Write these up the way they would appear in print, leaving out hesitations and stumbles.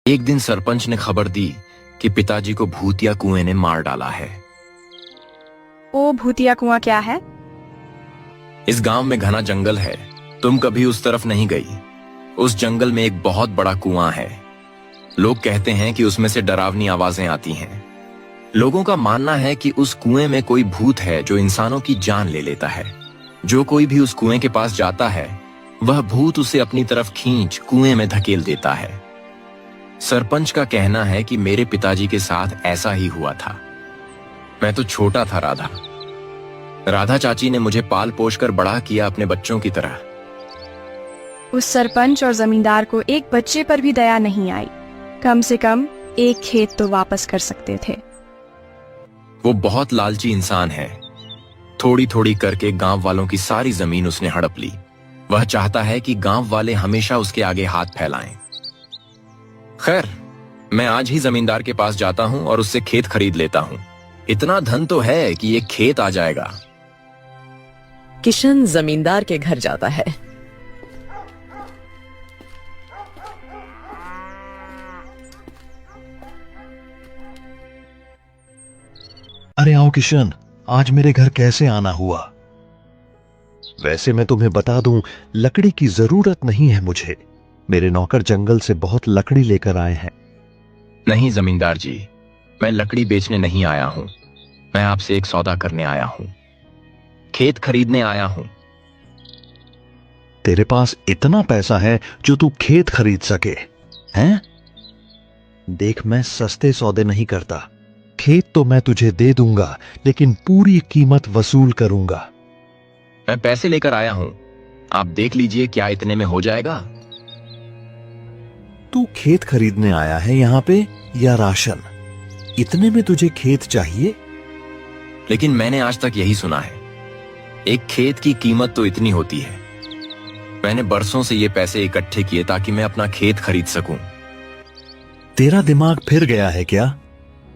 एक दिन सरपंच ने खबर दी कि पिताजी को भूतिया कुएं ने मार डाला है। ओ, भूतिया कुआं क्या है? इस गांव में घना जंगल है, तुम कभी उस तरफ नहीं गई। उस जंगल में एक बहुत बड़ा कुआं है। लोग कहते हैं कि उसमें से डरावनी आवाजें आती हैं। लोगों का मानना है कि उस कुएं में कोई भूत है जो इंसानों की जान ले लेता है। जो कोई भी उस कुएं के पास जाता है, वह भूत उसे अपनी तरफ खींच कुएं में धकेल देता है। सरपंच का कहना है कि मेरे पिताजी के साथ ऐसा ही हुआ था। मैं तो छोटा था राधा चाची ने मुझे पाल पोष कर बड़ा किया अपने बच्चों की तरह। उस सरपंच और जमींदार को एक बच्चे पर भी दया नहीं आई। कम से कम एक खेत तो वापस कर सकते थे। वो बहुत लालची इंसान है। थोड़ी थोड़ी करके गांव वालों की सारी जमीन उसने हड़प ली। वह चाहता है कि गांव वाले हमेशा उसके आगे हाथ फैलाएं। खैर, मैं आज ही जमींदार के पास जाता हूं और उससे खेत खरीद लेता हूं। इतना धन तो है कि एक खेत आ जाएगा। किशन जमींदार के घर जाता है। अरे आओ किशन, आज मेरे घर कैसे आना हुआ? वैसे मैं तुम्हें बता दूं, लकड़ी की जरूरत नहीं है मुझे। मेरे नौकर जंगल से बहुत लकड़ी लेकर आए हैं। नहीं जमींदार जी, मैं लकड़ी बेचने नहीं आया हूं। मैं आपसे एक सौदा करने आया हूं। खेत खरीदने आया हूं। तेरे पास इतना पैसा है जो तू खेत खरीद सके हैं? देख, मैं सस्ते सौदे नहीं करता। खेत तो मैं तुझे दे दूंगा, लेकिन पूरी कीमत वसूल करूंगा। मैं पैसे लेकर आया हूं, आप देख लीजिए क्या इतने में हो जाएगा। तू खेत खरीदने आया है यहाँ पे या राशन? इतने में तुझे खेत चाहिए? लेकिन मैंने आज तक यही सुना है, एक खेत की कीमत तो इतनी होती है। मैंने बरसों से ये पैसे इकट्ठे किए ताकि मैं अपना खेत खरीद सकूं। तेरा दिमाग फिर गया है क्या?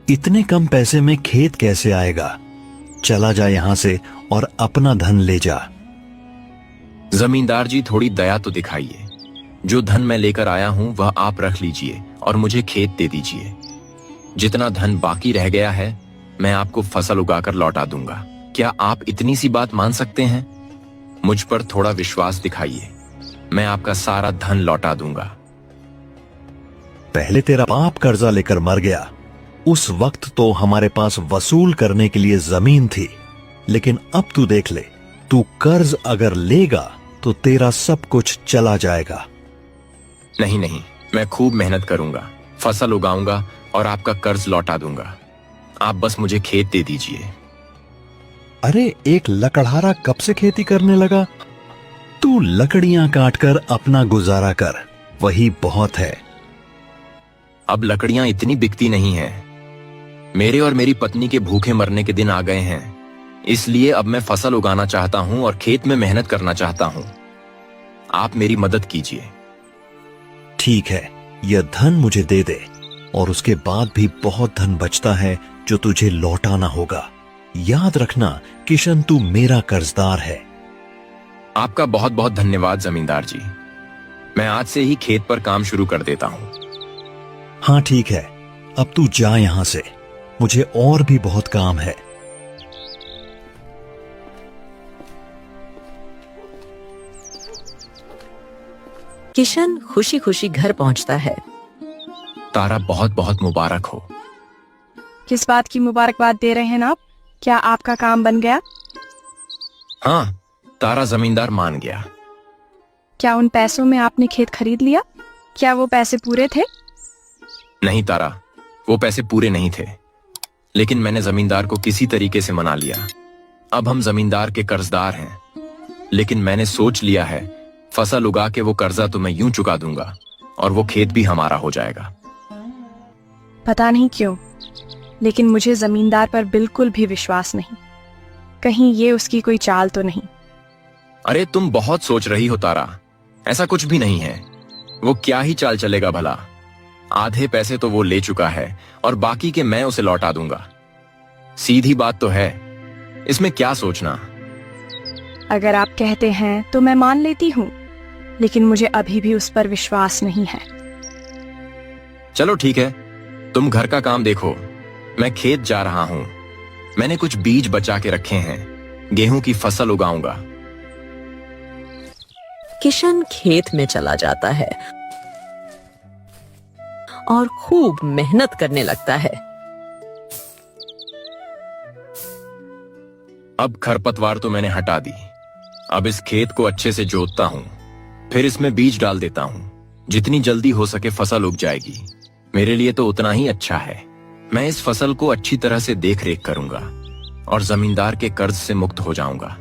इतने कम पैसे में खेत कैसे आएगा? चला जा यहां से और अपना धन ले जा। जमींदार जी, थोड़ी दया तो दिखाइए। जो धन मैं लेकर आया हूं वह आप रख लीजिए और मुझे खेत दे दीजिए। जितना धन बाकी रह गया है मैं आपको फसल उगाकर लौटा दूंगा। क्या आप इतनी सी बात मान सकते हैं? मुझ पर थोड़ा विश्वास दिखाइए, मैं आपका सारा धन लौटा दूंगा। पहले तेरा बाप कर्जा लेकर मर गया। उस वक्त तो हमारे पास वसूल करने के लिए जमीन थी, लेकिन अब तू देख ले, तू कर्ज अगर लेगा तो तेरा सब कुछ चला जाएगा। नहीं नहीं, मैं खूब मेहनत करूंगा, फसल उगाऊंगा और आपका कर्ज लौटा दूंगा। आप बस मुझे खेत दे दीजिए। अरे, एक लकड़हारा कब से खेती करने लगा? तू लकड़ियां काटकर अपना गुजारा कर, वही बहुत है। अब लकड़ियां इतनी बिकती नहीं हैं। मेरे और मेरी पत्नी के भूखे मरने के दिन आ गए हैं, इसलिए अब मैं फसल उगाना चाहता हूं और खेत में मेहनत करना चाहता हूं। आप मेरी मदद कीजिए। ठीक है, यह धन मुझे दे दे, और उसके बाद भी बहुत धन बचता है जो तुझे लौटाना होगा। याद रखना किशन, तू मेरा कर्जदार है। आपका बहुत बहुत धन्यवाद जमींदार जी। मैं आज से ही खेत पर काम शुरू कर देता हूं। हाँ ठीक है, अब तू जा यहां से, मुझे और भी बहुत काम है। किशन खुशी खुशी घर पहुंचता है। तारा, बहुत बहुत मुबारक हो। किस बात की मुबारकबाद दे रहे हैं आप? क्या आपका काम बन गया? हाँ, तारा, जमींदार मान गया। क्या उन पैसों में आपने खेत खरीद लिया? क्या वो पैसे पूरे थे? नहीं तारा, वो पैसे पूरे नहीं थे, लेकिन मैंने जमींदार को किसी तरीके से मना लिया। अब हम जमींदार के कर्जदार हैं, लेकिन मैंने सोच लिया है, फसल उगा के वो कर्जा तो मैं यूं चुका दूंगा और वो खेत भी हमारा हो जाएगा। पता नहीं क्यों, लेकिन मुझे जमींदार पर बिल्कुल भी विश्वास नहीं। कहीं ये उसकी कोई चाल तो नहीं? अरे तुम बहुत सोच रही हो तारा, ऐसा कुछ भी नहीं है। वो क्या ही चाल चलेगा भला। आधे पैसे तो वो ले चुका है और बाकी के मैं उसे लौटा दूंगा। सीधी बात तो है, इसमें क्या सोचना। अगर आप कहते हैं तो मैं मान लेती हूँ, लेकिन मुझे अभी भी उस पर विश्वास नहीं है। चलो ठीक है, तुम घर का काम देखो, मैं खेत जा रहा हूं। मैंने कुछ बीज बचा के रखे हैं, गेहूं की फसल उगाऊंगा। किशन खेत में चला जाता है और खूब मेहनत करने लगता है। अब खरपतवार तो मैंने हटा दी। अब इस खेत को अच्छे से जोतता हूं, फिर इसमें बीज डाल देता हूं। जितनी जल्दी हो सके फसल उग जाएगी, मेरे लिए तो उतना ही अच्छा है। मैं इस फसल को अच्छी तरह से देख रेख करूंगा और जमींदार के कर्ज से मुक्त हो जाऊंगा।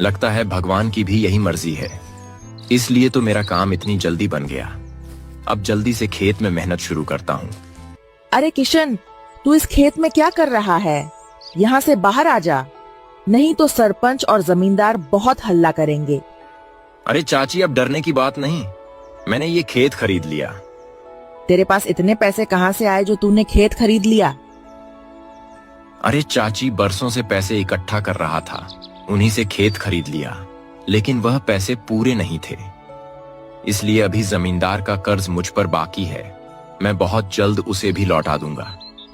लगता है भगवान की भी यही मर्जी है, इसलिए तो मेरा काम इतनी जल्दी बन गया। अब जल्दी से खेत में मेहनत शुरू करता हूँ। अरे किशन, तू इस खेत में क्या कर रहा है? यहाँ से बाहर आ जा, नहीं तो सरपंच और जमींदार बहुत हल्ला करेंगे। अरे चाची, अब डरने की बात नहीं, मैंने ये खेत खरीद लिया। तेरे पास इतने पैसे कहाँ से आए जो तूने खेत खरीद लिया? अरे चाची, बरसों से पैसे इकट्ठा कर रहा था, उन्हीं से खेत खरीद लिया। लेकिन वह पैसे पूरे नहीं थे, इसलिए अभी जमींदार का कर्ज मुझ पर बाकी है। मैं बहुत जल्द उसे भी लौटा दूंगा,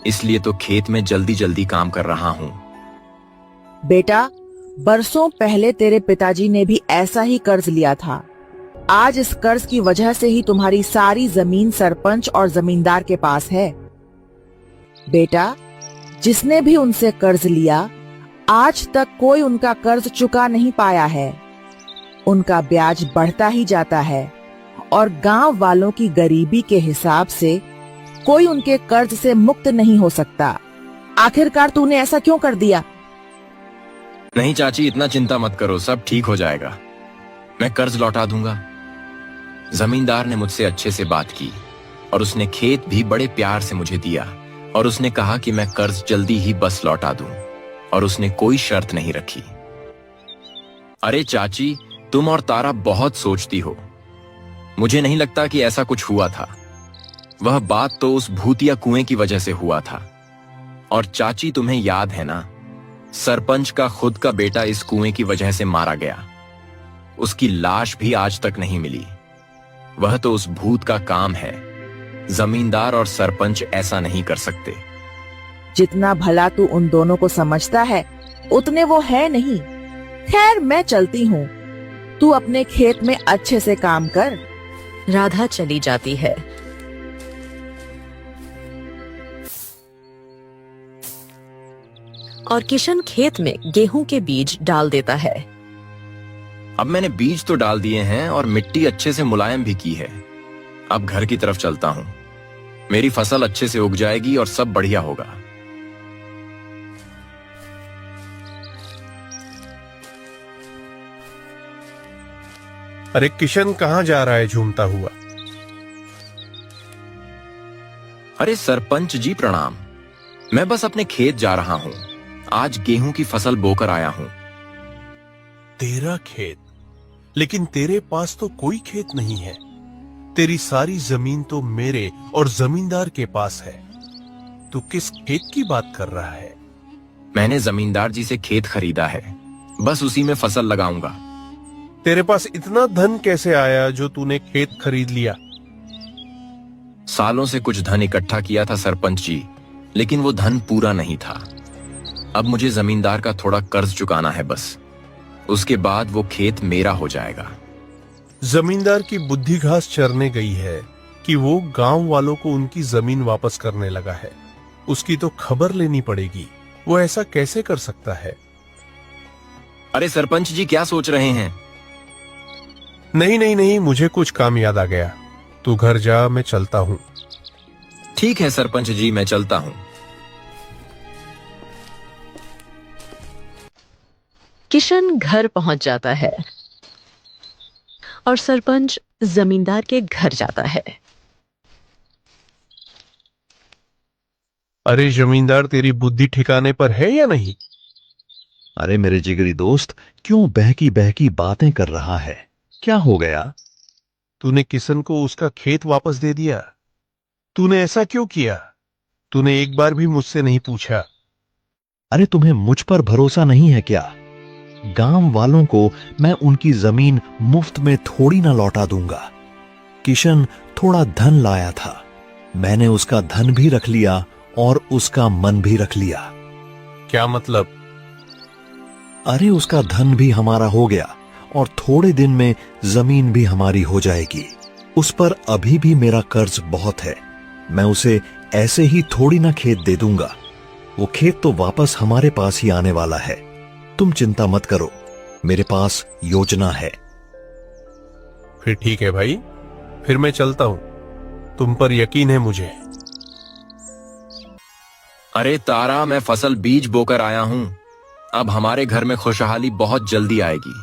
इसलिए तो खेत में जल्दी जल्दी काम कर रहा हूँ। बेटा, बरसों पहले तेरे पिताजी ने भी ऐसा ही कर्ज लिया था। आज इस कर्ज की वजह से ही तुम्हारी सारी जमीन सरपंच और जमींदार के पास है। बेटा, जिसने भी उनसे कर्ज लिया, आज तक कोई उनका कर्ज चुका नहीं पाया है। उनका ब्याज बढ़ता ही जाता है और गांव वालों की गरीबी के हिसाब से कोई उनके कर्ज से मुक्त नहीं हो सकता। आखिरकार तूने ऐसा क्यों कर दिया? नहीं चाची, इतना चिंता मत करो, सब ठीक हो जाएगा। मैं कर्ज लौटा दूंगा। जमींदार ने मुझसे अच्छे से बात की और उसने खेत भी बड़े प्यार से मुझे दिया और उसने कहा कि मैं कर्ज जल्दी ही बस लौटा दूं और उसने कोई शर्त नहीं रखी। अरे चाची, तुम और तारा बहुत सोचती हो। मुझे नहीं लगता कि ऐसा कुछ हुआ था। वह बात तो उस भूतिया कुएं की वजह से हुआ था। और चाची, तुम्हें याद है ना, सरपंच का खुद का बेटा इस कुएं की वजह से मारा गया। उसकी लाश भी आज तक नहीं मिली। वह तो उस भूत का काम है। जमींदार और सरपंच ऐसा नहीं कर सकते। जितना भला तू उन दोनों को समझता है, उतने वो है नहीं। खैर, मैं चलती हूँ, तू अपने खेत में अच्छे से काम कर। राधा चली जाती है। और किशन खेत में गेहूं के बीज डाल देता है। अब मैंने बीज तो डाल दिए हैं और मिट्टी अच्छे से मुलायम भी की है। अब घर की तरफ चलता हूं। मेरी फसल अच्छे से उग जाएगी और सब बढ़िया होगा। अरे किशन, कहाँ जा रहा है झूमता हुआ? अरे सरपंच जी प्रणाम। मैं बस अपने खेत जा रहा हूं। आज गेहूं की फसल बोकर आया हूं। तेरा खेत? लेकिन तेरे पास तो कोई खेत नहीं है। तेरी सारी जमीन तो मेरे और जमींदार के पास है। तू किस खेत की बात कर रहा है? मैंने जमींदार जी से खेत खरीदा है, बस उसी में फसल लगाऊंगा। तेरे पास इतना धन कैसे आया जो तूने खेत खरीद लिया? सालों से कुछ धन इकट्ठा किया था सरपंच जी, लेकिन वो धन पूरा नहीं था। अब मुझे जमींदार का थोड़ा कर्ज चुकाना है बस। उसके बाद वो खेत मेरा हो जाएगा। जमींदार की बुद्धि घास चरने गई है कि वो गांव वालों को उनकी जमीन वापस करने लगा है। उसकी तो खबर लेनी पड़ेगी। वो ऐसा कैसे कर सकता है? अरे सरपंच जी, क्या सोच रहे हैं? नहीं नहीं नहीं, मुझे कुछ काम याद आ गया। तू घर जा, मैं चलता हूं। ठीक है सरपंच जी, मैं चलता हूं। किशन घर पहुंच जाता है और सरपंच जमींदार के घर जाता है। अरे जमींदार, तेरी बुद्धि ठिकाने पर है या नहीं? अरे मेरे जिगरी दोस्त, क्यों बहकी बहकी बातें कर रहा है? क्या हो गया? तूने किशन को उसका खेत वापस दे दिया। तूने ऐसा क्यों किया? तूने एक बार भी मुझसे नहीं पूछा। अरे तुम्हें मुझ पर भरोसा नहीं है क्या? गांव वालों को मैं उनकी जमीन मुफ्त में थोड़ी ना लौटा दूंगा। किशन थोड़ा धन लाया था, मैंने उसका धन भी रख लिया और उसका मन भी रख लिया। क्या मतलब? अरे उसका धन भी हमारा हो गया और थोड़े दिन में जमीन भी हमारी हो जाएगी। उस पर अभी भी मेरा कर्ज बहुत है। मैं उसे ऐसे ही थोड़ी ना खेत दे दूंगा। वो खेत तो वापस हमारे पास ही आने वाला है। तुम चिंता मत करो, मेरे पास योजना है। फिर ठीक है भाई, फिर मैं चलता हूं। तुम पर यकीन है मुझे। अरे तारा, मैं फसल बीज बोकर आया हूं। अब हमारे घर में खुशहाली बहुत जल्दी आएगी।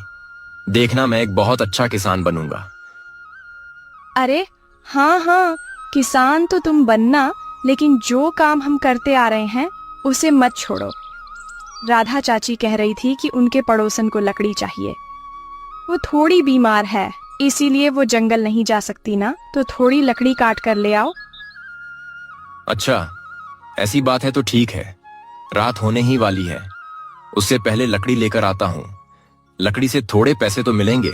देखना, मैं एक बहुत अच्छा किसान बनूंगा। अरे हाँ हाँ, किसान तो तुम बनना, लेकिन जो काम हम करते आ रहे हैं उसे मत छोड़ो। राधा चाची कह रही थी कि उनके पड़ोसन को लकड़ी चाहिए। वो थोड़ी बीमार है, इसीलिए वो जंगल नहीं जा सकती ना, तो थोड़ी लकड़ी काट कर ले आओ। अच्छा, ऐसी बात है तो ठीक है। रात होने ही वाली है, उससे पहले लकड़ी लेकर आता हूं। लकड़ी से थोड़े पैसे तो मिलेंगे।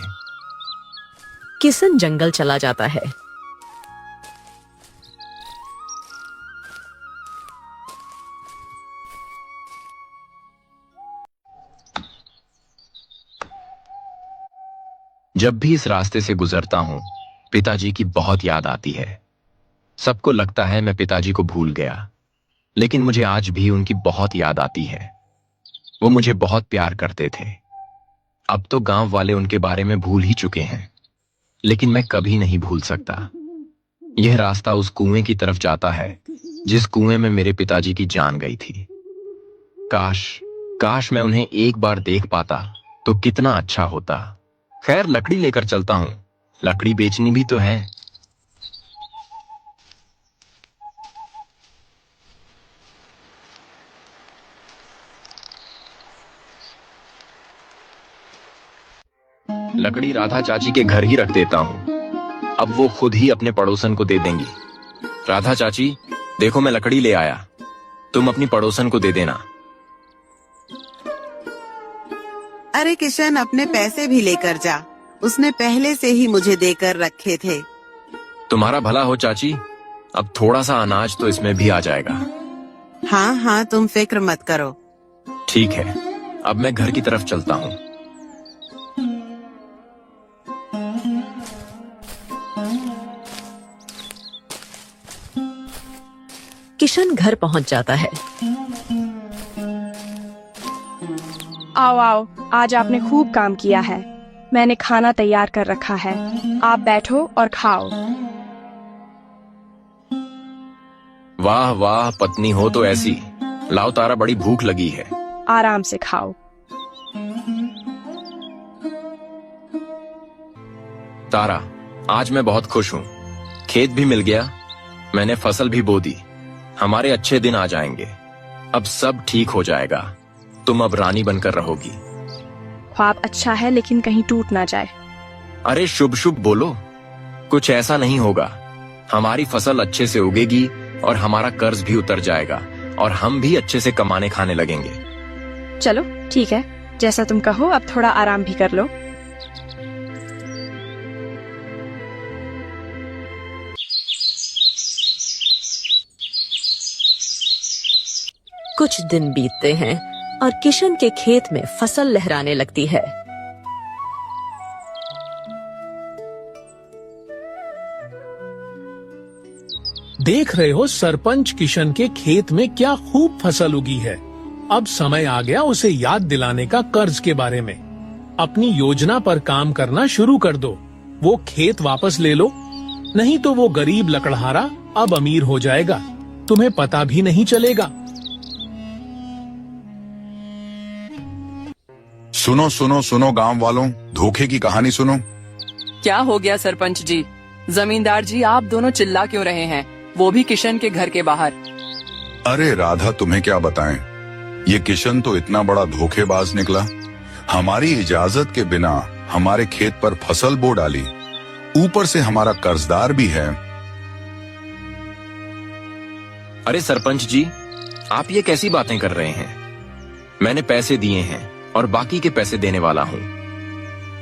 किशन जंगल चला जाता है। जब भी इस रास्ते से गुजरता हूं, पिताजी की बहुत याद आती है। सबको लगता है मैं पिताजी को भूल गया, लेकिन मुझे आज भी उनकी बहुत याद आती है। वो मुझे बहुत प्यार करते थे। अब तो गांव वाले उनके बारे में भूल ही चुके हैं, लेकिन मैं कभी नहीं भूल सकता। यह रास्ता उस कुएं की तरफ जाता है जिस कुएं में मेरे पिताजी की जान गई थी। काश मैं उन्हें एक बार देख पाता तो कितना अच्छा होता। खैर, लकड़ी लेकर चलता हूं, लकड़ी बेचनी भी तो है। लकड़ी राधा चाची के घर ही रख देता हूं। अब वो खुद ही अपने पड़ोसन को दे देंगी। राधा चाची, देखो मैं लकड़ी ले आया, तुम अपनी पड़ोसन को दे देना। अरे किशन, अपने पैसे भी लेकर जा, उसने पहले से ही मुझे देकर रखे थे। तुम्हारा भला हो चाची, अब थोड़ा सा अनाज तो इसमें भी आ जाएगा। हाँ हाँ, तुम फिक्र मत करो। ठीक है, अब मैं घर की तरफ चलता हूं। किशन घर पहुंच जाता है। आओ आओ, आज आपने खूब काम किया है। मैंने खाना तैयार कर रखा है, आप बैठो और खाओ। वाह वाह, पत्नी हो तो ऐसी। लाओ तारा, बड़ी भूख लगी है। आराम से खाओ। तारा, आज मैं बहुत खुश हूँ। खेत भी मिल गया, मैंने फसल भी बो दी। हमारे अच्छे दिन आ जाएंगे। अब सब ठीक हो जाएगा। तुम अब रानी बनकर रहोगी। ख्वाब अच्छा है, लेकिन कहीं टूट ना जाए। अरे शुभ शुभ बोलो, कुछ ऐसा नहीं होगा। हमारी फसल अच्छे से उगेगी और हमारा कर्ज भी उतर जाएगा और हम भी अच्छे से कमाने खाने लगेंगे। चलो ठीक है, जैसा तुम कहो। अब थोड़ा आराम भी कर लो। कुछ दिन बीतते हैं और किशन के खेत में फसल लहराने लगती है। देख रहे हो सरपंच किशन के खेत में क्या खूब फसल उगी है। अब समय आ गया उसे याद दिलाने का कर्ज के बारे में। अपनी योजना पर काम करना शुरू कर दो। वो खेत वापस ले लो, नहीं तो वो गरीब लकड़हारा अब अमीर हो जाएगा, तुम्हें पता भी नहीं चलेगा। सुनो सुनो सुनो गांव वालों, धोखे की कहानी सुनो। क्या हो गया सरपंच जी? जमींदार जी, आप दोनों चिल्ला क्यों रहे हैं, वो भी किशन के घर के बाहर? अरे राधा, तुम्हें क्या बताएं, ये किशन तो इतना बड़ा धोखेबाज निकला। हमारी इजाजत के बिना हमारे खेत पर फसल बो डाली, ऊपर से हमारा कर्जदार भी है। अरे सरपंच जी, आप ये कैसी बातें कर रहे हैं? मैंने पैसे दिए हैं और बाकी के पैसे देने वाला हूँ।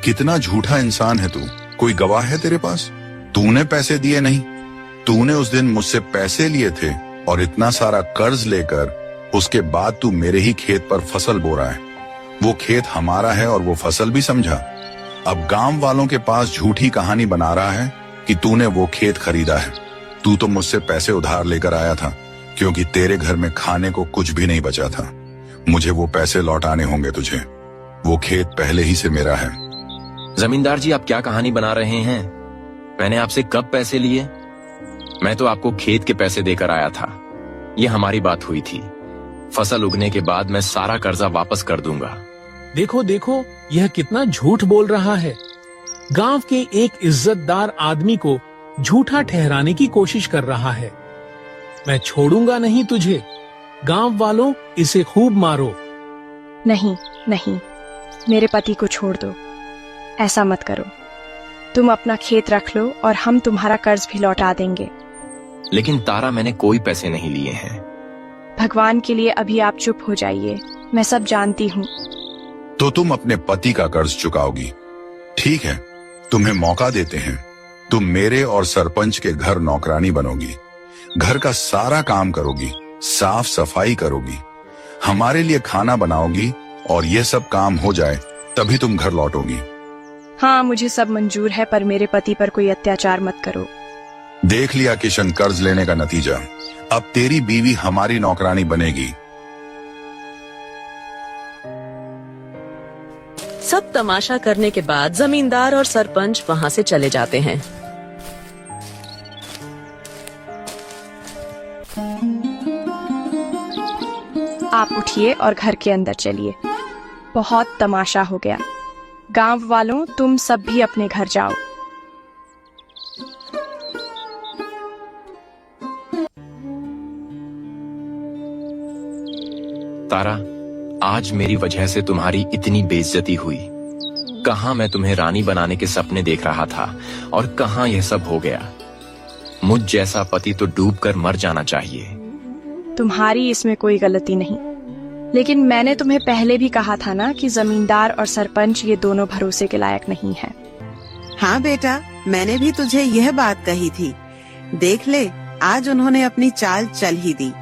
कितना झूठा इंसान है तू। कोई गवाह है तेरे पास? तूने पैसे दिए नहीं? तूने उस दिन मुझसे पैसे लिए थे और इतना सारा कर्ज लेकर उसके बाद तू मेरे ही खेत पर फसल बो रहा है। वो खेत हमारा है और वो फसल भी समझा। अब गांव वालों के पास झूठी कहानी बना रहा है कि तूने वो खेत खरीदा है। तू तो मुझसे पैसे उधार लेकर आया था, क्योंकि तेरे घर में खाने को कुछ भी नहीं बचा था। मुझे वो पैसे लौटाने होंगे तुझे। वो खेत पहले ही से मेरा है। जमींदार जी, आप क्या कहानी बना रहे हैं? मैंने आपसे कब पैसे लिए? मैं तो आपको खेत के पैसे देकर आया था। ये हमारी बात हुई थी। फसल उगने के बाद मैं सारा कर्जा वापस कर दूंगा। देखो देखो, यह कितना झूठ बोल रहा है। गांव के एक इज्जतदार आदमी को झूठा ठहराने की कोशिश कर रहा है। मैं छोड़ूंगा नहीं तुझे। गांव वालों, इसे खूब मारो। नहीं नहीं, मेरे पति को छोड़ दो। ऐसा मत करो। तुम अपना खेत रख लो और हम तुम्हारा कर्ज भी लौटा देंगे। लेकिन तारा, मैंने कोई पैसे नहीं लिए हैं। भगवान के लिए अभी आप चुप हो जाइए। मैं सब जानती हूँ। तो तुम अपने पति का कर्ज चुकाओगी? ठीक है, तुम्हें मौका देते हैं। तुम मेरे और सरपंच के घर नौकरानी बनोगी, घर का सारा काम करोगी, साफ सफाई करोगी, हमारे लिए खाना बनाओगी, और ये सब काम हो जाए तभी तुम घर लौटोगी। हाँ, मुझे सब मंजूर है, पर मेरे पति पर कोई अत्याचार मत करो। देख लिया किशन कर्ज लेने का नतीजा। अब तेरी बीवी हमारी नौकरानी बनेगी। सब तमाशा करने के बाद जमींदार और सरपंच वहां से चले जाते हैं। आप उठिए और घर के अंदर चलिए। बहुत तमाशा हो गया। गांव वालों, तुम सब भी अपने घर जाओ। तारा, आज मेरी वजह से तुम्हारी इतनी बेइज्जती हुई। कहां मैं तुम्हें रानी बनाने के सपने देख रहा था और कहां यह सब हो गया। मुझ जैसा पति तो डूबकर मर जाना चाहिए। तुम्हारी इसमें कोई गलती नहीं, लेकिन मैंने तुम्हें पहले भी कहा था ना कि जमींदार और सरपंच ये दोनों भरोसे के लायक नहीं हैं। हाँ बेटा, मैंने भी तुझे यह बात कही थी। देख ले, आज उन्होंने अपनी चाल चल ही दी।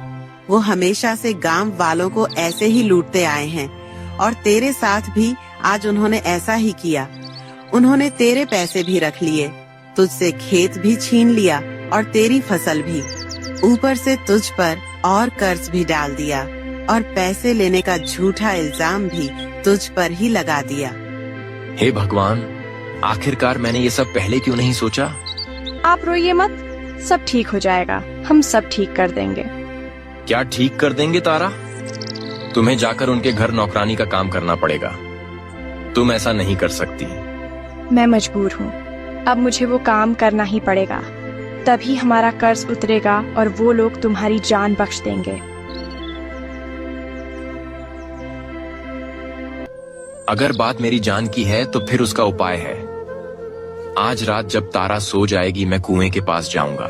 वो हमेशा से गांव वालों को ऐसे ही लूटते आए हैं और तेरे साथ भी आज उन्होंने ऐसा ही किया। उन्होंने तेरे पैसे भी रख लिए, तुझसे खेत भी छीन लिया और तेरी फसल भी। ऊपर से तुझ पर और कर्ज भी डाल दिया और पैसे लेने का झूठा इल्जाम भी तुझ पर ही लगा दिया। हे भगवान, आखिरकार मैंने ये सब पहले क्यों नहीं सोचा? आप रोइए मत, सब ठीक हो जाएगा। हम सब ठीक कर देंगे। क्या ठीक कर देंगे तारा? तुम्हें जाकर उनके घर नौकरानी का काम करना पड़ेगा। तुम ऐसा नहीं कर सकती। मैं मजबूर हूँ। अब मुझे वो काम करना ही पड़ेगा, तभी हमारा कर्ज उतरेगा और वो लोग तुम्हारी जान बख्श देंगे। अगर बात मेरी जान की है तो फिर उसका उपाय है। आज रात जब तारा सो जाएगी, मैं कुएं के पास जाऊंगा।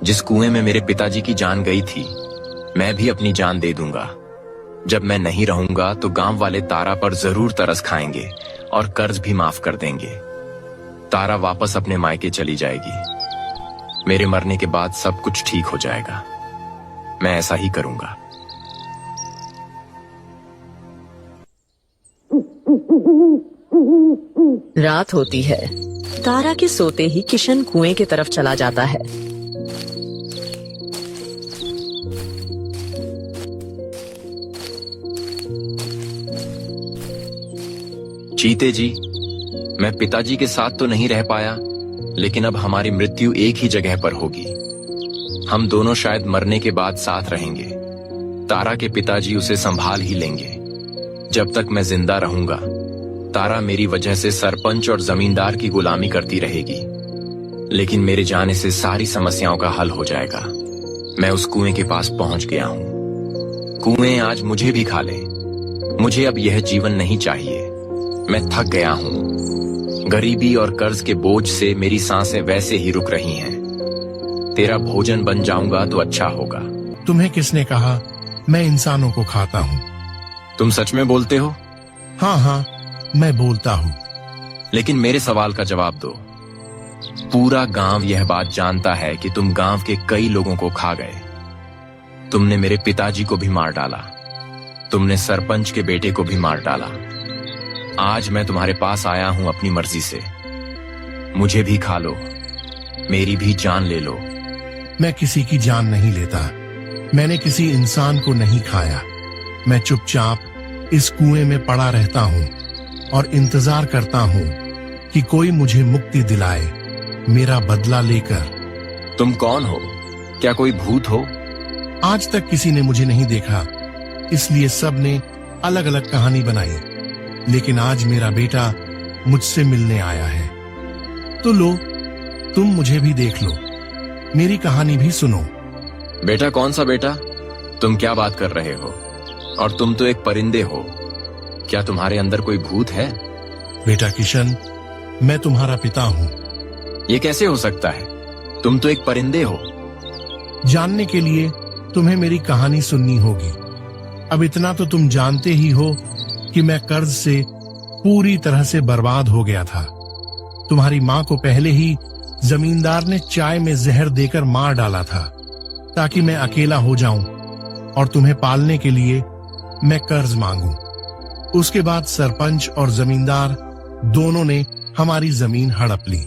जिस कुएं में मेरे पिताजी की जान गई थी, मैं भी अपनी जान दे दूंगा। जब मैं नहीं रहूंगा तो गांव वाले तारा पर जरूर तरस खाएंगे और कर्ज भी माफ कर देंगे। तारा वापस अपने मायके चली जाएगी। मेरे मरने के बाद सब कुछ ठीक हो जाएगा। मैं ऐसा ही करूंगा। रात होती है। तारा के सोते ही किशन कुएं की तरफ चला जाता है। चीते जी, मैं पिताजी के साथ तो नहीं रह पाया, लेकिन अब हमारी मृत्यु एक ही जगह पर होगी। हम दोनों शायद मरने के बाद साथ रहेंगे। तारा के पिताजी उसे संभाल ही लेंगे। जब तक मैं जिंदा रहूंगा, तारा मेरी वजह से सरपंच और जमींदार की गुलामी करती रहेगी। लेकिन मेरे जाने से सारी समस्याओं का हल हो जाएगा। मैं उस कुएं के पास पहुंच गया हूं। कुएं आज मुझे भी खा ले। मुझे अब यह जीवन नहीं चाहिए। मैं थक गया हूं। गरीबी और कर्ज के बोझ से मेरी सांसें वैसे ही रुक रही हैं। तेरा भोजन बन जाऊंगा तो अच्छा होगा। तुम्हें किसने कहा मैं इंसानों को खाता हूँ? तुम सच में बोलते हो? हाँ हाँ, मैं बोलता हूँ। लेकिन मेरे सवाल का जवाब दो। पूरा गांव यह बात जानता है कि तुम गांव के कई लोगों को खा गए। तुमने मेरे पिताजी को भी मार डाला, तुमने सरपंच के बेटे को भी मार डाला। आज मैं तुम्हारे पास आया हूं अपनी मर्जी से। मुझे भी खा लो, मेरी भी जान ले लो। मैं किसी की जान नहीं लेता। मैंने किसी इंसान को नहीं खाया। मैं चुपचाप इस कुएं में पड़ा रहता हूं और इंतजार करता हूं कि कोई मुझे मुक्ति दिलाए, मेरा बदला लेकर। तुम कौन हो? क्या कोई भूत हो? आज तक किसी ने मुझे नहीं देखा, इसलिए सब ने अलग अलग कहानी बनाई। लेकिन आज मेरा बेटा मुझसे मिलने आया है, तो लो, तुम मुझे भी देख लो, मेरी कहानी भी सुनो। बेटा? कौन सा बेटा? तुम क्या बात कर रहे हो? और तुम तो एक परिंदे हो। क्या तुम्हारे अंदर कोई भूत है? बेटा किशन, मैं तुम्हारा पिता हूं। ये कैसे हो सकता है? तुम तो एक परिंदे हो। जानने के लिए तुम्हें मेरी कहानी सुननी होगी। अब इतना तो तुम जानते ही हो कि मैं कर्ज से पूरी तरह से बर्बाद हो गया था। तुम्हारी माँ को पहले ही जमींदार ने चाय में जहर देकर मार डाला था, ताकि मैं अकेला हो जाऊं और तुम्हें पालने के लिए मैं कर्ज मांगूं। उसके बाद सरपंच और जमींदार दोनों ने हमारी जमीन हड़प ली,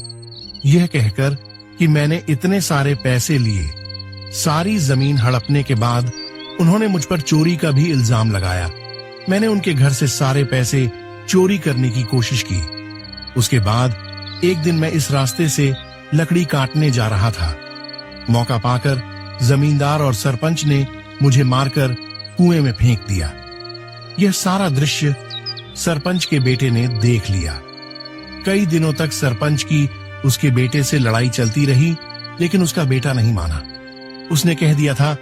यह कहकर कि मैंने इतने सारे पैसे लिए। सारी जमीन हड़पने के बाद उन्होंने मुझ पर चोरी का भी इल्जाम लगाया। मैंने उनके घर से सारे पैसे चोरी करने की कोशिश की। उसके बाद एक दिन मैं इस रास्ते से लकड़ी काटने जा रहा था। मौका पाकर जमींदार और सरपंच ने मुझे मारकर कुएं में फेंक दिया। यह सारा दृश्य सरपंच के बेटे ने देख लिया। कई दिनों तक सरपंच की उसके बेटे से लड़ाई चलती रही, लेकिन उसका बेटा नहीं माना। उसने कह दिया था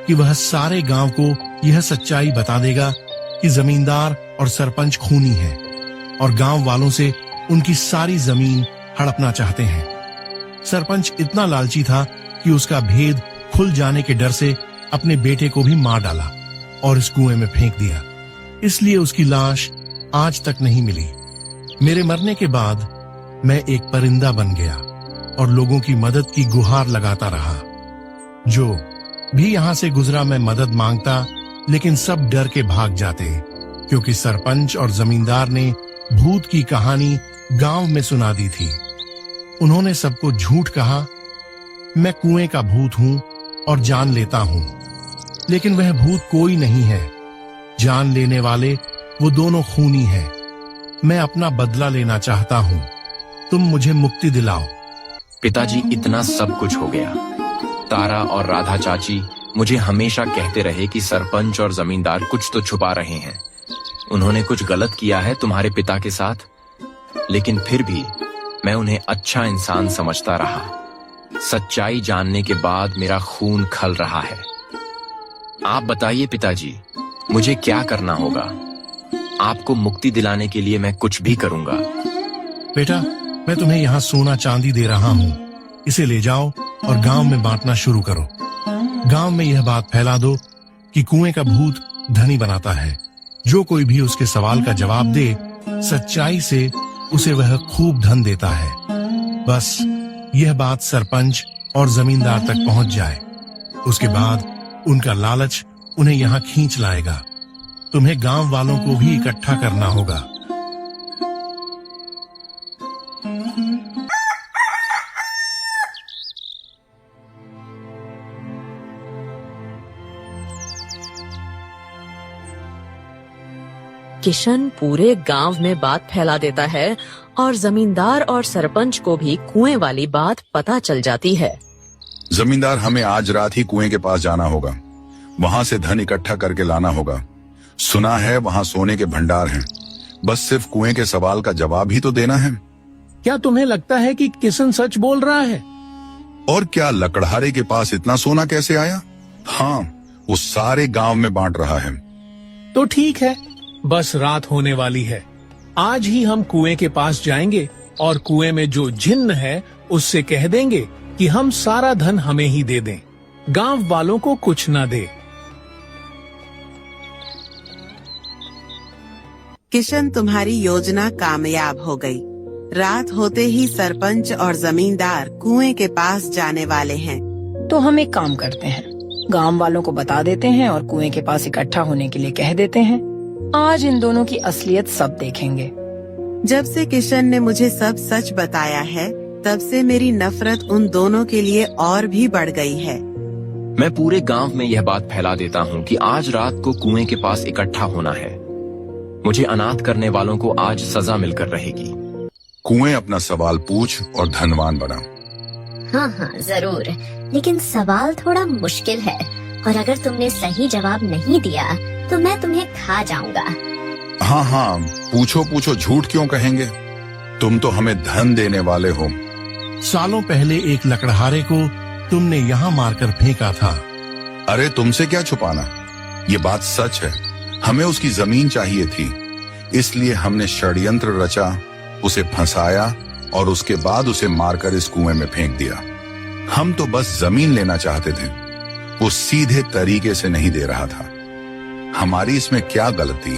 कि वह सारे गांव को यह सच्चाई बता देगा कि जमींदार और सरपंच खूनी हैं और गांव वालों से उनकी सारी जमीन हड़पना चाहते हैं। सरपंच इतना लालची था कि उसका भेद खुल जाने के डर से अपने बेटे को भी मार डाला और इस कुएं में फेंक दिया। इसलिए उसकी लाश आज तक नहीं मिली। मेरे मरने के बाद मैं एक परिंदा बन गया और लोगों की मदद की गुहार लगाता रहा। जो भी यहां से गुजरा मैं मदद मांगता, लेकिन सब डर के भाग जाते, क्योंकि सरपंच और जमींदार ने भूत की कहानी गांव में सुना दी थी। उन्होंने सबको झूठ कहा। मैं कुएं का भूत हूं और जान लेता हूं, लेकिन वह भूत कोई नहीं है। जान लेने वाले वो दोनों खूनी हैं। मैं अपना बदला लेना चाहता हूं। तुम मुझे मुक्ति दिलाओ। पिताजी, इतना सब कुछ हो गया। तारा और राधा चाची मुझे हमेशा कहते रहे कि सरपंच और जमींदार कुछ तो छुपा रहे हैं। उन्होंने कुछ गलत किया है तुम्हारे पिता के साथ, लेकिन फिर भी मैं उन्हें अच्छा इंसान समझता रहा। सच्चाई जानने के बाद मेरा खून खल रहा है। आप बताइए पिताजी, मुझे क्या करना होगा? आपको मुक्ति दिलाने के लिए मैं कुछ भी करूंगा। बेटा, मैं तुम्हें यहाँ सोना चांदी दे रहा हूँ। इसे ले जाओ और गांव में बांटना शुरू करो। गांव में यह बात फैला दो कि कुएं का भूत धनी बनाता है। जो कोई भी उसके सवाल का जवाब दे सच्चाई से, उसे वह खूब धन देता है। बस यह बात सरपंच और जमींदार तक पहुंच जाए, उसके बाद उनका लालच उन्हें यहाँ खींच लाएगा। तुम्हें गांव वालों को भी इकट्ठा करना होगा। किशन पूरे गांव में बात फैला देता है और जमींदार और सरपंच को भी कुएं वाली बात पता चल जाती है। जमींदार, हमें आज रात ही कुएं के पास जाना होगा। वहां से धन इकट्ठा करके लाना होगा। सुना है वहां सोने के भंडार हैं। बस सिर्फ कुएं के सवाल का जवाब ही तो देना है। क्या तुम्हें लगता है कि किशन सच बोल रहा है? और क्या लकड़हारे के पास इतना सोना कैसे आया? हाँ, वो सारे गांव में बांट रहा है। तो ठीक है, बस रात होने वाली है। आज ही हम कुएं के पास जाएंगे और कुएं में जो जिन्न है उससे कह देंगे कि हम सारा धन हमें ही दे दें, गांव वालों को कुछ ना दे। किशन, तुम्हारी योजना कामयाब हो गई। रात होते ही सरपंच और जमींदार कुएं के पास जाने वाले हैं। तो हम एक काम करते हैं, गांव वालों को बता देते हैं और कुएं के पास इकट्ठा होने के लिए कह देते हैं। आज इन दोनों की असलियत सब देखेंगे। जब से किशन ने मुझे सब सच बताया है, तब से मेरी नफरत उन दोनों के लिए और भी बढ़ गई है। मैं पूरे गांव में यह बात फैला देता हूँ कि आज रात को कुएं के पास इकट्ठा होना है। मुझे अनाथ करने वालों को आज सजा मिलकर रहेगी। कुएं अपना सवाल पूछ और धनवान बना। हाँ हाँ जरूर, लेकिन सवाल थोड़ा मुश्किल है और अगर तुमने सही जवाब नहीं दिया तो मैं तुम्हें खा जाऊंगा। हाँ हाँ, पूछो पूछो, झूठ क्यों कहेंगे? तुम तो हमें धन देने वाले हो। सालों पहले एक लकड़हारे को तुमने यहाँ मारकर फेंका था। अरे तुमसे क्या छुपाना, ये बात सच है। हमें उसकी जमीन चाहिए थी, इसलिए हमने षड्यंत्र रचा, उसे फंसाया और उसके बाद उसे मारकर इस कुएं में फेंक दिया। हम तो बस जमीन लेना चाहते थे, वो सीधे तरीके से नहीं दे रहा था। हमारी इसमें क्या गलती?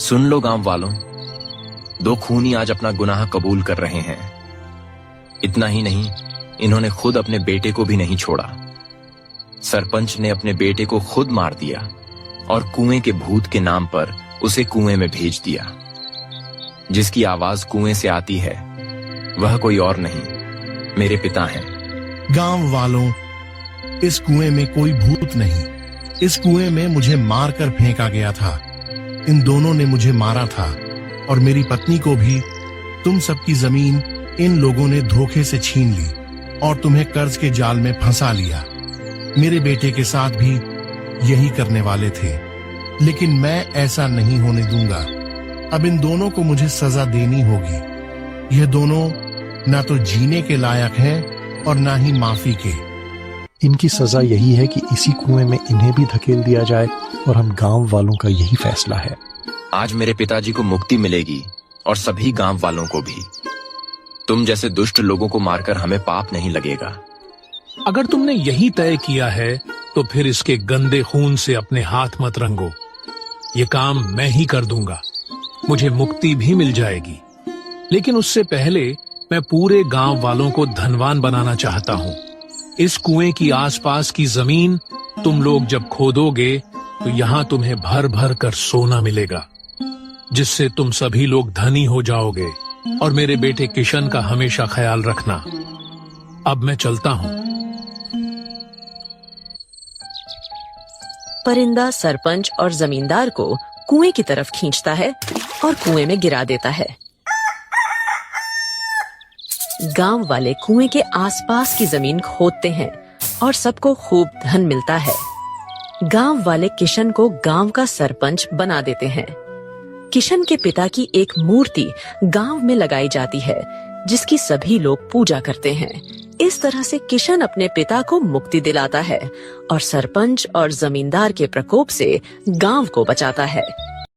सुन लो गांव वालों, दो खूनी आज अपना गुनाह कबूल कर रहे हैं। इतना ही नहीं, इन्होंने खुद अपने बेटे को भी नहीं छोड़ा। सरपंच ने अपने बेटे को खुद मार दिया और कुएं के भूत के नाम पर उसे कुएं में भेज दिया। जिसकी आवाज कुएं से आती है वह कोई और नहीं, मेरे पिता हैं। गांव वालों, इस कुएं में कोई भूत नहीं। इस कुएं में मुझे मारकर फेंका गया था। इन दोनों ने मुझे मारा था और मेरी पत्नी को भी। तुम सबकी जमीन इन लोगों ने धोखे से छीन ली और तुम्हें कर्ज के जाल में फंसा लिया। मेरे बेटे के साथ भी यही करने वाले थे, लेकिन मैं ऐसा नहीं होने दूंगा। अब इन दोनों को मुझे सजा देनी होगी। यह दोनों ना तो जीने के लायक हैं और ना ही माफी के। इनकी सजा यही है कि इसी कुएं में इन्हें भी धकेल दिया जाए और हम गांव वालों का यही फैसला है। आज मेरे पिताजी को मुक्ति मिलेगी और सभी गांव वालों को भी। तुम जैसे दुष्ट लोगों को मारकर हमें पाप नहीं लगेगा। अगर तुमने यही तय किया है तो फिर इसके गंदे खून से अपने हाथ मत रंगो। ये काम मैं ही कर दूंगा, मुझे मुक्ति भी मिल जाएगी। लेकिन उससे पहले मैं पूरे गांव वालों को धनवान बनाना चाहता हूँ। इस कुएं की आसपास की जमीन तुम लोग जब खोदोगे तो यहाँ तुम्हें भर भर कर सोना मिलेगा, जिससे तुम सभी लोग धनी हो जाओगे। और मेरे बेटे किशन का हमेशा ख्याल रखना। अब मैं चलता हूँ। परिंदा सरपंच और जमींदार को कुएं की तरफ खींचता है और कुएं में गिरा देता है। गांव वाले कुएं के आसपास की जमीन खोदते हैं और सबको खूब धन मिलता है। गांव वाले किशन को गांव का सरपंच बना देते हैं। किशन के पिता की एक मूर्ति गांव में लगाई जाती है, जिसकी सभी लोग पूजा करते हैं। इस तरह से किशन अपने पिता को मुक्ति दिलाता है और सरपंच और जमींदार के प्रकोप से गांव को बचाता है।